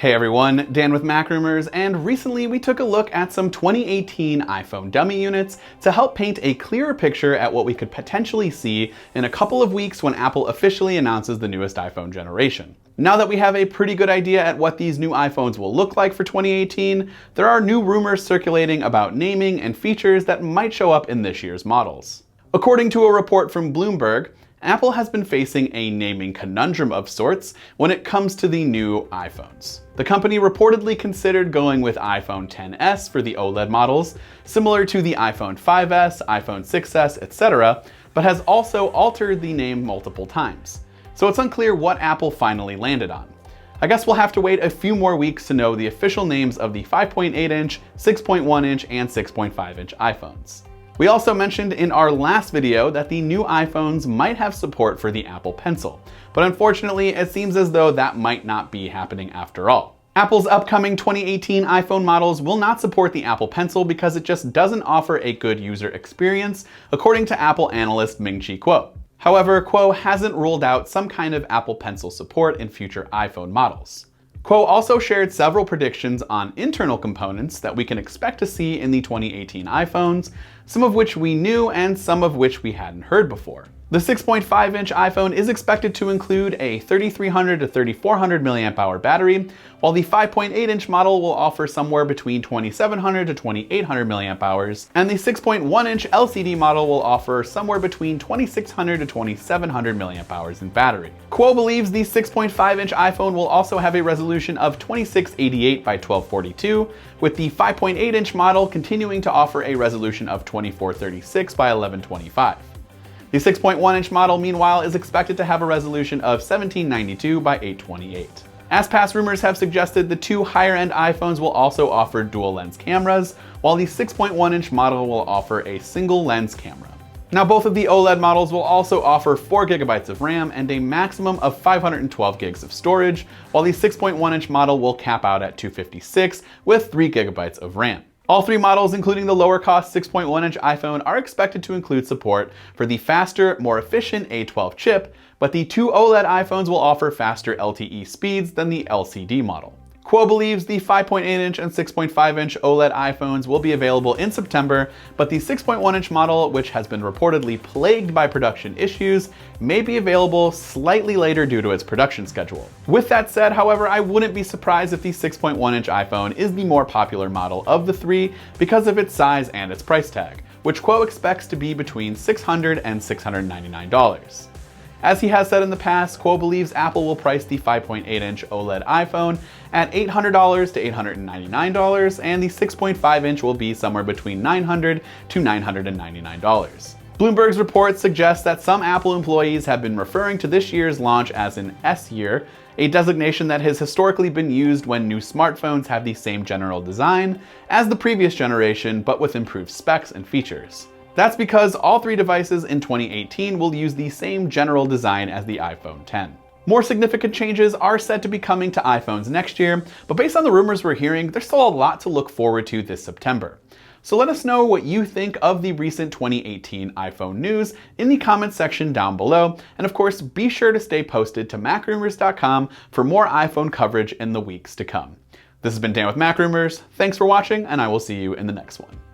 Hey everyone, Dan with Mac Rumors, and recently we took a look at some 2018 iPhone dummy units to help paint a clearer picture at what we could potentially see in a couple of weeks when Apple officially announces the newest iPhone generation. Now that we have a pretty good idea at what these new iPhones will look like for 2018, there are new rumors circulating about naming and features that might show up in this year's models. According to a report from Bloomberg, Apple has been facing a naming conundrum of sorts when it comes to the new iPhones. The company reportedly considered going with iPhone XS for the OLED models, similar to the iPhone 5S, iPhone 6S, etc., but has also altered the name multiple times. So it's unclear what Apple finally landed on. I guess we'll have to wait a few more weeks to know the official names of the 5.8-inch, 6.1-inch, and 6.5-inch iPhones. We also mentioned in our last video that the new iPhones might have support for the Apple Pencil, but unfortunately it seems as though that might not be happening after all. Apple's upcoming 2018 iPhone models will not support the Apple Pencil because it just doesn't offer a good user experience, according to Apple analyst Ming-Chi Kuo. However, Kuo hasn't ruled out some kind of Apple Pencil support in future iPhone models. Kuo also shared several predictions on internal components that we can expect to see in the 2018 iPhones, some of which we knew and some of which we hadn't heard before. The 6.5-inch iPhone is expected to include a 3300 to 3400 mAh battery, while the 5.8-inch model will offer somewhere between 2700 to 2800 mAh, and the 6.1-inch LCD model will offer somewhere between 2600 to 2700 mAh in battery. Kuo believes the 6.5-inch iPhone will also have a resolution of 2688 by 1242, with the 5.8-inch model continuing to offer a resolution of 2436 by 1125. The 6.1-inch model, meanwhile, is expected to have a resolution of 1792 by 828. As past rumors have suggested, the two higher-end iPhones will also offer dual-lens cameras, while the 6.1-inch model will offer a single-lens camera. Now, both of the OLED models will also offer 4 GB of RAM and a maximum of 512 GB of storage, while the 6.1-inch model will cap out at 256 with 3 GB of RAM. All three models, including the lower-cost 6.1-inch iPhone, are expected to include support for the faster, more efficient A12 chip, but the two OLED iPhones will offer faster LTE speeds than the LCD model. Kuo believes the 5.8-inch and 6.5-inch OLED iPhones will be available in September, but the 6.1-inch model, which has been reportedly plagued by production issues, may be available slightly later due to its production schedule. With that said, however, I wouldn't be surprised if the 6.1-inch iPhone is the more popular model of the three because of its size and its price tag, which Kuo expects to be between $600 and $699. As he has said in the past, Kuo believes Apple will price the 5.8-inch OLED iPhone at $800 to $899, and the 6.5-inch will be somewhere between $900 to $999. Bloomberg's report suggests that some Apple employees have been referring to this year's launch as an S year, a designation that has historically been used when new smartphones have the same general design as the previous generation, but with improved specs and features. That's because all three devices in 2018 will use the same general design as the iPhone X. More significant changes are said to be coming to iPhones next year, but based on the rumors we're hearing, there's still a lot to look forward to this September. So let us know what you think of the recent 2018 iPhone news in the comments section down below, and of course be sure to stay posted to macrumors.com for more iPhone coverage in the weeks to come. This has been Dan with Mac Rumors, thanks for watching, and I will see you in the next one.